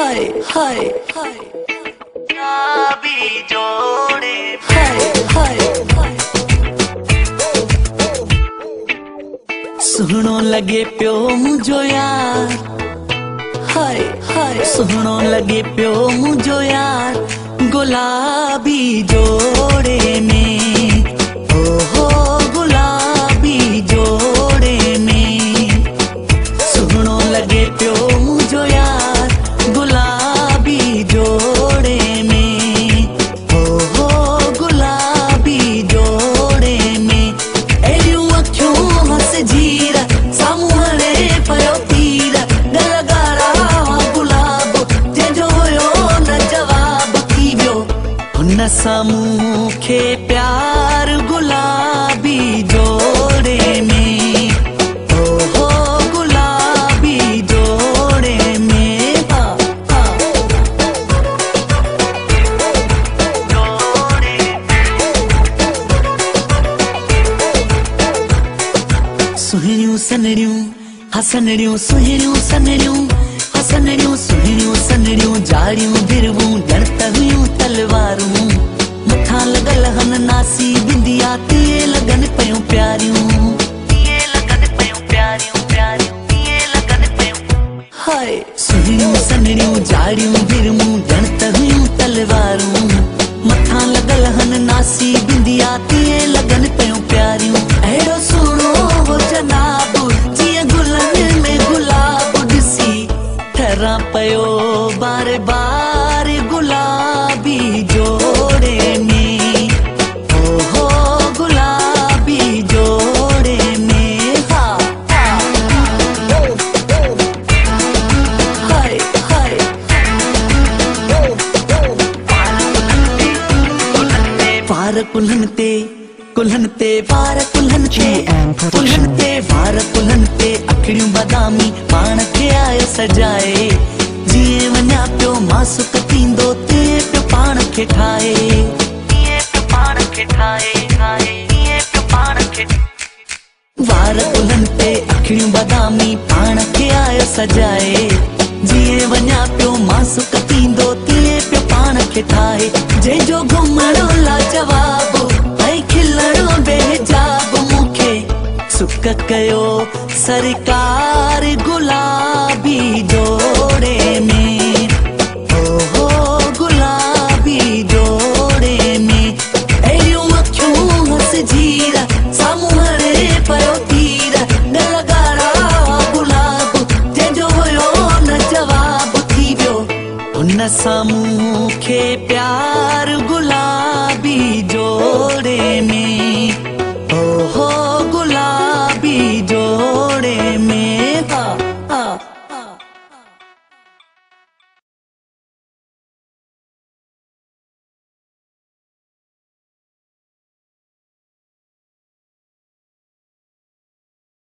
हाय हाय हाय गुलाबी जोड़े हाय हाय हाय सुनो लगे प्यो मुझो यार हाय हाय सुनो लगे प्यो मुझो यार गुलाबी जोड़े में ओहो गुलाबी जोड़े में सुनो लगे प्यो मुझो यार गुलाबी जोड़े में ओहो गुलाबी जोड़े में एलियूं अखियूं हस जीरा सामूहणे पयो तीर गलगारा गुलाब जंहिंजो हुयो न जवाब थी वियो हुन सां मूंखे प्यार गुलाबी जोड़े में ओहो गुलाबी जोड़े में हा हा जोड़े सुहिणियूं सनड़ियूं हसनड़ियूं सुहिणियूं सनड़ियूं हसनड़ियूं सुहिणियूं सनड़ियूं जाड़ियूं बिरवूं ॼण त हुयूं तलवारूं मथां लॻल हन नासी बिंदिया तीअं लॻनि पयूं प्यारियूं ये लगन पयूं प्यारियूं प्यारियूं ये लगन पयूं हाय सुहिणियूं सनड़ियूं जाड़ियूं बिरवूं ॼण त हुयूं तलवारूं मथां लॻल हन नासी बिंदिया तीअं लॻनि पयूं प्यारियूं अहिड़ो सुहिणो हो जनाब जीअं गुलनि में गुलाब ॾिसी ठहिरां पयो बार बार गुलाबी जोड़े में ओहो गुलाबी जोड़े में हा हाय हाय वार कुल्हनि ते कुल्हनि ते वार कुल्हनि ते कुल्हनि ते वार कुल्हनि ते अखियूं बादामी पाण खे आयो सजाए जीअं वञा पियो मासुक थींदो तीअं पियो पाण खे ठाहे ये पियो पाण खे ठाहे ठाहे ये पियो पाण खे वार कुल्हनि ते अखियूं बादामी पाण खे आयो सजाए जीअं वञा पियो मासुक थींदो तीअं पियो पाण खे ठाहे जंहिंजो घुमणो लाजवाब ऐं खिलणो बेहिजाब मूंखे सुक कयो सरकार गुलाबी